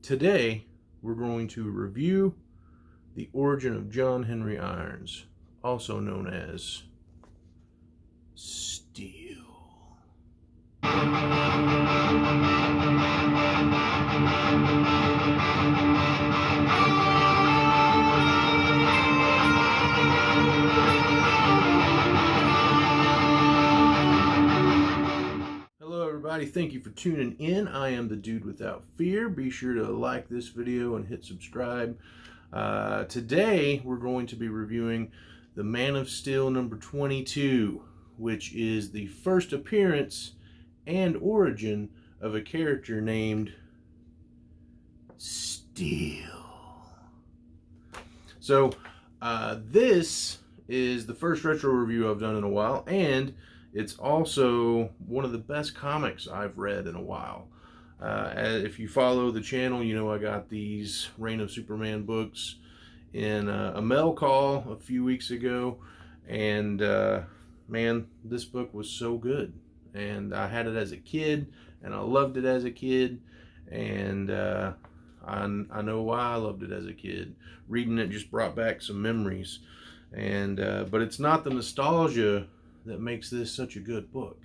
Today, we're going to review The Origin of John Henry Irons, also known as Steel. Hello everybody, thank you for tuning in. I am the Dude Without Fear. Be sure to like this video and hit subscribe. Today we're going to be reviewing the Man of Steel number 22, which is the first appearance and origin of a character named Steel. So this is the first retro review I've done in a while, and it's also one of the best comics I've read in a while. If you follow the channel, you know I got these Reign of Superman books in a mail call a few weeks ago, and man, this book was so good. And I had it as a kid, and I loved it as a kid, and I know why I loved it as a kid. Reading it just brought back some memories, and but it's not the nostalgia that makes this such a good book.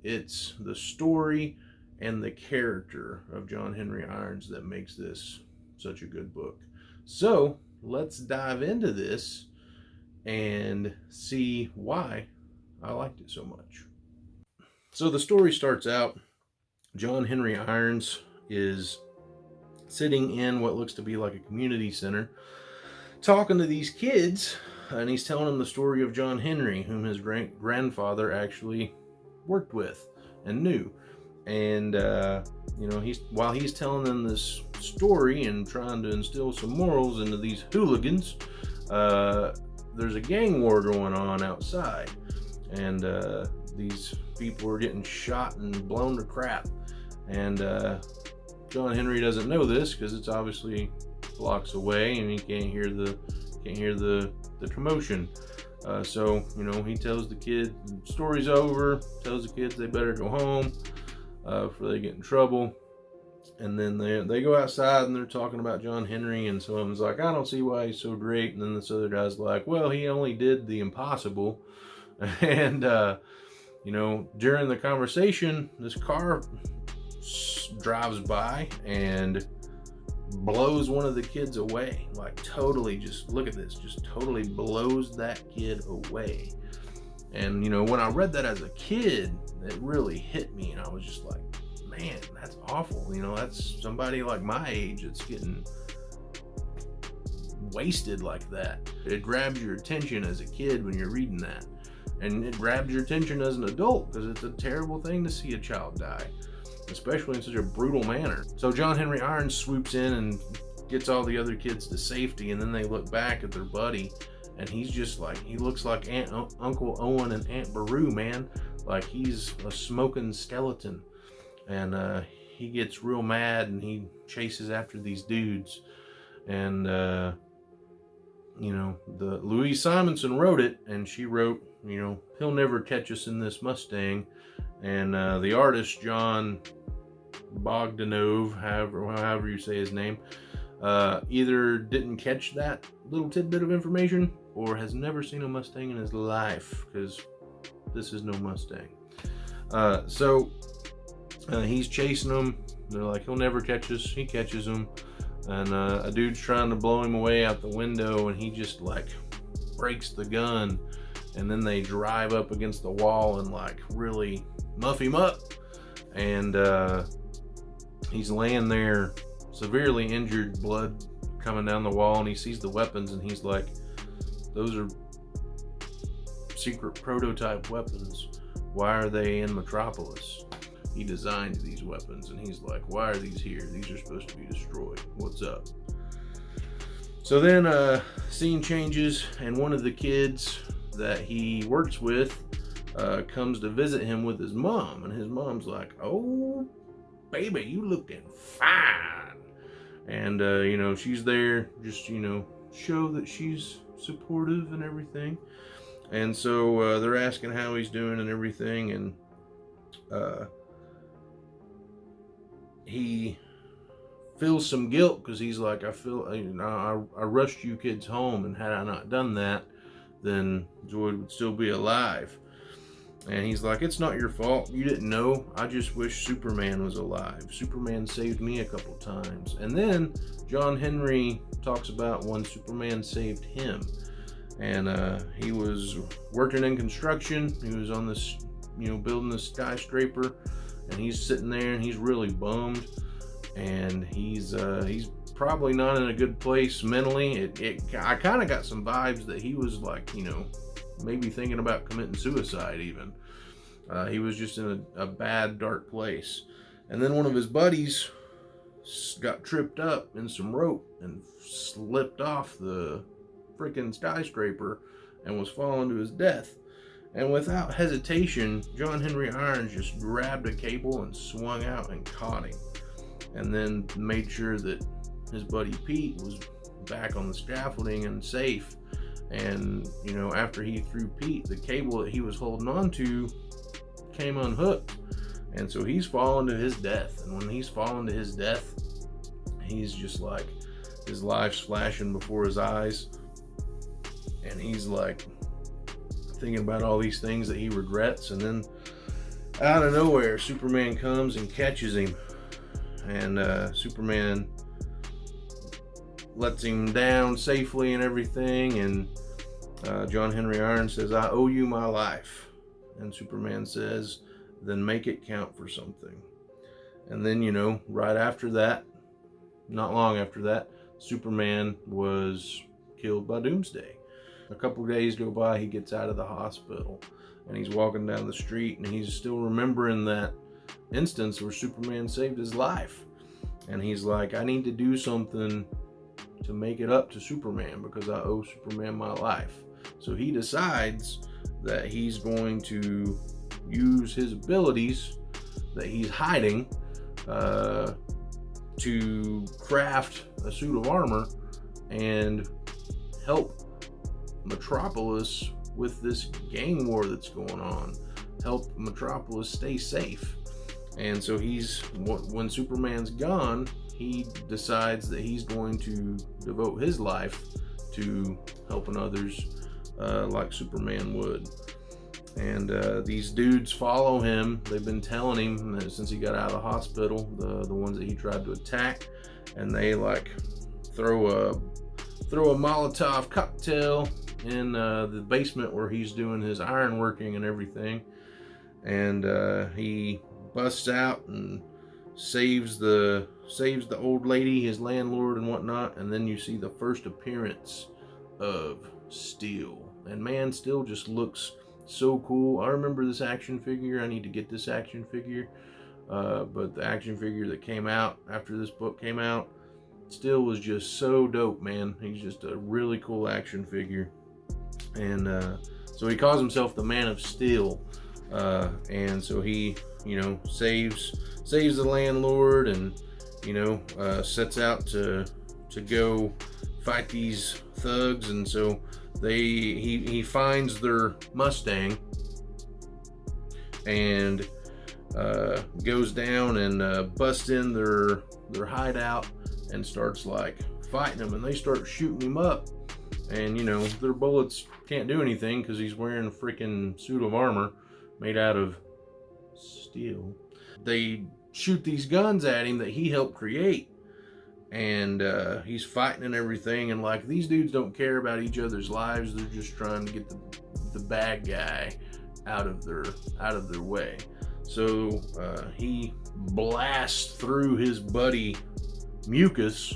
It's the story and the character of John Henry Irons that makes this such a good book. So let's dive into this and see why I liked it so much. So the story starts out, John Henry Irons is sitting in what looks to be like a community center, talking to these kids, and he's telling them the story of John Henry, whom his grandfather actually worked with and knew. And you know, while he's telling them this story and trying to instill some morals into these hooligans, there's a gang war going on outside, and these people are getting shot and blown to crap. And John Henry doesn't know this because it's obviously blocks away, and he can't hear the commotion. So you know, he tells the kid the story's over, tells the kids they better go home before they get in trouble. And then they go outside and they're talking about John Henry, and someone's like, I don't see why he's so great. And then this other guy's like, well, he only did the impossible. And you know, during the conversation, this car drives by and blows one of the kids away. Like, totally, just look at this, just totally blows that kid away. And you know, when I read that as a kid, it really hit me, and I was just like, man, that's awful. You know, that's somebody like my age that's getting wasted like that. It grabs your attention as a kid when you're reading that, and it grabs your attention as an adult because it's a terrible thing to see a child die, especially in such a brutal manner. So John Henry Irons swoops in and gets all the other kids to safety, and then they look back at their buddy, and he's just like, he looks like Uncle Owen and Aunt Beru, man. Like he's a smoking skeleton. And he gets real mad, and he chases after these dudes. And you know, the Louise Simonson wrote it, and she wrote, you know, he'll never catch us in this Mustang. And the artist, John Bogdanove, however you say his name, either didn't catch that little tidbit of information or has never seen a Mustang in his life, because this is no Mustang. So he's chasing them. They're like, he'll never catch us. He catches them, and a dude's trying to blow him away out the window, and he just like breaks the gun, and then they drive up against the wall and like really muff him up, and he's laying there severely injured, blood coming down the wall, and he sees the weapons, and he's like, those are secret prototype weapons. Why are they in Metropolis? He designed these weapons, and he's like, why are these here? These are supposed to be destroyed. What's up? So then scene changes, and one of the kids that he works with comes to visit him with his mom, and his mom's like, oh baby, you looking fine. And you know, she's there just, you know, show that she's supportive and everything. And so they're asking how he's doing and everything, and he feels some guilt because he's like, I rushed you kids home, and had I not done that, then Zoid would still be alive. And he's like, it's not your fault. You didn't know. I just wish Superman was alive. Superman saved me a couple times. And then John Henry talks about when Superman saved him. And he was working in construction. He was on this, building this skyscraper. And he's sitting there and he's really bummed. And he's probably not in a good place mentally. I kind of got some vibes that he was like, maybe thinking about committing suicide even. He was just in a bad, dark place. And then one of his buddies got tripped up in some rope and slipped off the freaking skyscraper and was falling to his death. And without hesitation, John Henry Irons just grabbed a cable and swung out and caught him. And then made sure that his buddy Pete was back on the scaffolding and safe. And, after he threw Pete, the cable that he was holding on to came unhooked. And so he's fallen to his death. And when he's fallen to his death, he's just like, his life's flashing before his eyes. And he's like thinking about all these things that he regrets. And then out of nowhere, Superman comes and catches him. And Superman lets him down safely and everything. And John Henry Irons says, I owe you my life. And Superman says, then make it count for something. And then, right after that, not long after that, Superman was killed by Doomsday. A couple days go by, he gets out of the hospital and he's walking down the street and he's still remembering that instance where Superman saved his life. And he's like, I need to do something to make it up to Superman because I owe Superman my life. So he decides that he's going to use his abilities that he's hiding to craft a suit of armor and help Metropolis with this gang war that's going on. Help Metropolis stay safe. And so when Superman's gone, he decides that he's going to devote his life to helping others like Superman would. And these dudes follow him. They've been telling him that since he got out of the hospital, the ones that he tried to attack, and they like throw a Molotov cocktail in the basement where he's doing his ironworking and everything. And he busts out and saves the old lady, his landlord and whatnot. And then you see the first appearance of Steel. And man, Steel just looks so cool. I remember this action figure. I need to get this action figure. But the action figure that came out after this book came out still was just so dope, man. He's just a really cool action figure. And so he calls himself the Man of Steel. And so he, saves the landlord and, sets out to go fight these thugs. And so he finds their Mustang and goes down and busts in their hideout and starts like fighting them, and they start shooting him up. And their bullets can't do anything because he's wearing a freaking suit of armor made out of steel. They shoot these guns at him that he helped create, and he's fighting and everything. And like, these dudes don't care about each other's lives. They're just trying to get the bad guy out of their way. So he blasts through his buddy Mucus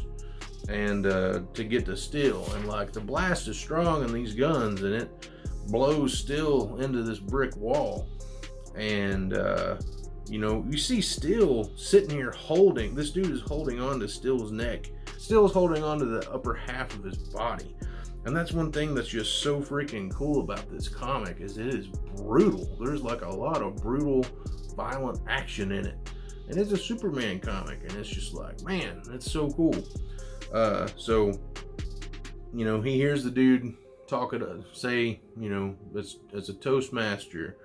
and to get to Steel. And like, the blast is strong in these guns, and it blows Steel into this brick wall. And you see Steel sitting here this dude is holding on to Steel's neck. Steel's holding on to the upper half of his body. And that's one thing that's just so freaking cool about this comic, is it is brutal. There's like a lot of brutal, violent action in it. And it's a Superman comic, and it's just like, man, it's so cool. So he hears the dude talking to say, it's a Toastmaster.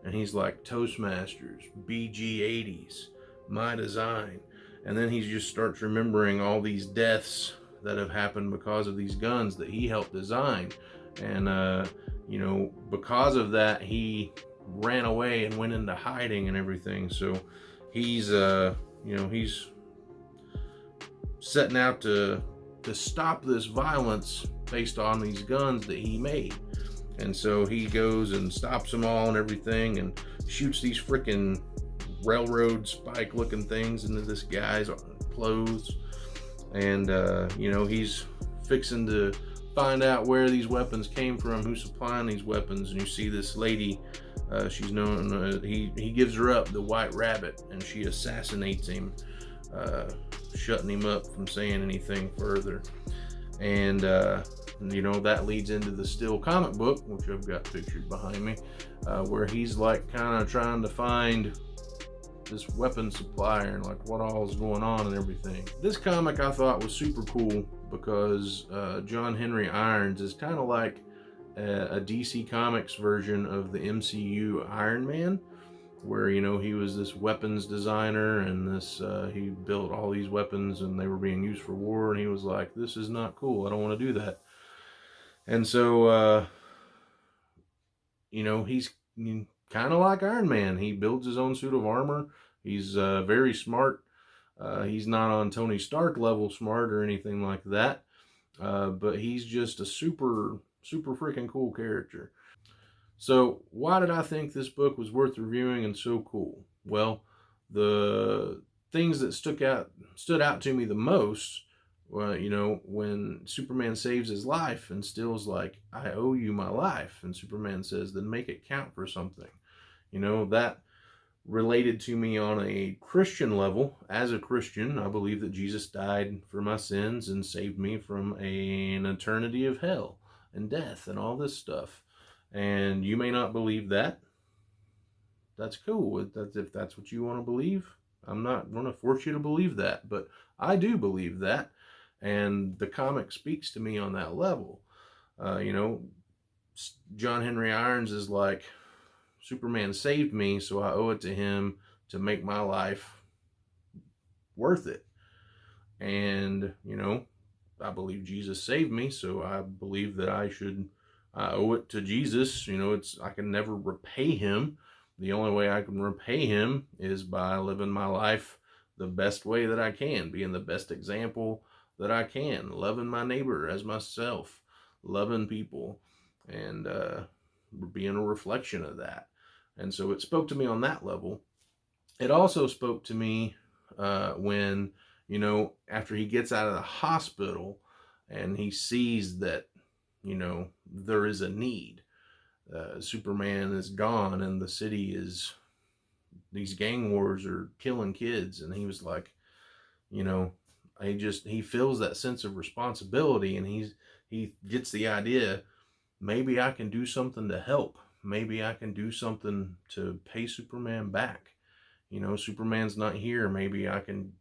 And he's like, Toastmasters, BG80s, my design. And then he just starts remembering all these deaths that have happened because of these guns that he helped design. And, because of that, he ran away and went into hiding and everything. So he's, he's setting out to stop this violence based on these guns that he made. And so he goes and stops them all and everything and shoots these freaking railroad spike looking things into this guy's clothes. And, he's fixing to find out where these weapons came from, who's supplying these weapons. And you see this lady, she's known, he gives her up, the White Rabbit, and she assassinates him, shutting him up from saying anything further. And, that leads into the Still comic book, which I've got pictured behind me, where he's like kind of trying to find this weapon supplier and like what all is going on and everything. This comic I thought was super cool because John Henry Irons is kind of like a DC Comics version of the MCU Iron Man, where he was this weapons designer and he built all these weapons and they were being used for war, and he was like, this is not cool, I don't want to do that. And so he's kind of like Iron Man. He builds his own suit of armor. He's very smart. He's not on Tony Stark level smart or anything like that, but he's just a super freaking cool character. So why did I think this book was worth reviewing and so cool? Well, the things that stood out to me the most, when Superman saves his life and Steel's like, I owe you my life, and Superman says, then make it count for something. That related to me on a Christian level. As a Christian, I believe that Jesus died for my sins and saved me from an eternity of hell and death and all this stuff. And you may not believe that. That's cool. If that's what you want to believe. I'm not going to force you to believe that, but I do believe that. And the comic speaks to me on that level. John Henry Irons is like, Superman saved me, so I owe it to him to make my life worth it. And, I believe Jesus saved me, so I believe that I owe it to Jesus. I can never repay him. The only way I can repay him is by living my life the best way that I can, being the best example that I can, loving my neighbor as myself, loving people, and being a reflection of that. And so it spoke to me on that level. It also spoke to me when, after he gets out of the hospital and he sees that, there is a need. Superman is gone and the city these gang wars are killing kids. And he was like, he feels that sense of responsibility, and he gets the idea, maybe I can do something to help. Maybe I can do something to pay Superman back. Superman's not here. Maybe I can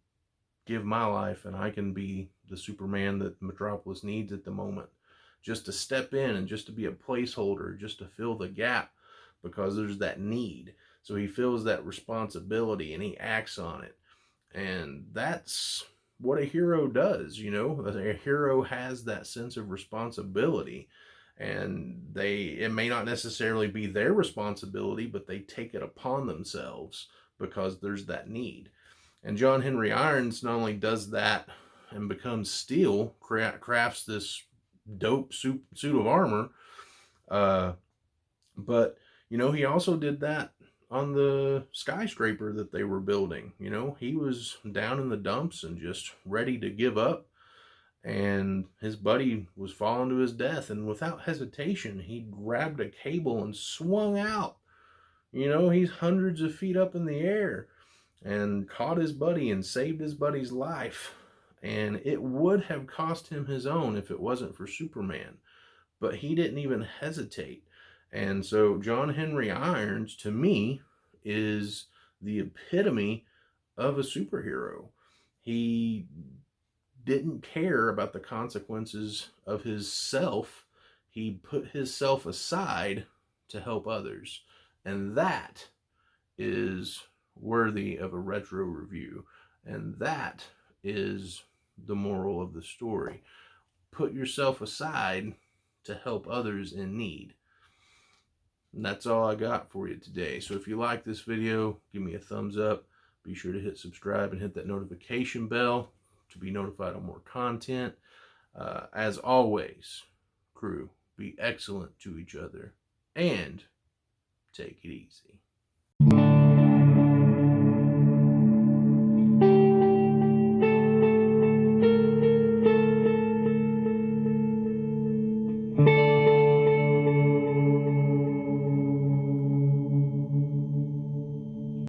give my life and I can be the Superman that Metropolis needs at the moment. Just to step in and just to be a placeholder, just to fill the gap because there's that need. So he feels that responsibility and he acts on it. And that's what a hero does, A hero has that sense of responsibility. And it may not necessarily be their responsibility, but they take it upon themselves because there's that need. And John Henry Irons not only does that and becomes Steel, crafts this dope suit of armor, but he also did that on the skyscraper that they were building. He was down in the dumps and just ready to give up. And his buddy was falling to his death, and without hesitation, he grabbed a cable and swung out. He's hundreds of feet up in the air and caught his buddy and saved his buddy's life. And it would have cost him his own if it wasn't for Superman. But he didn't even hesitate. And so John Henry Irons, to me, is the epitome of a superhero. He didn't care about the consequences of his self. He put his self aside to help others. And that is worthy of a retro review. And that is the moral of the story. Put yourself aside to help others in need. And that's all I got for you today. So if you like this video, give me a thumbs up. Be sure to hit subscribe and hit that notification bell to be notified on more content. As always, crew, be excellent to each other and take it easy.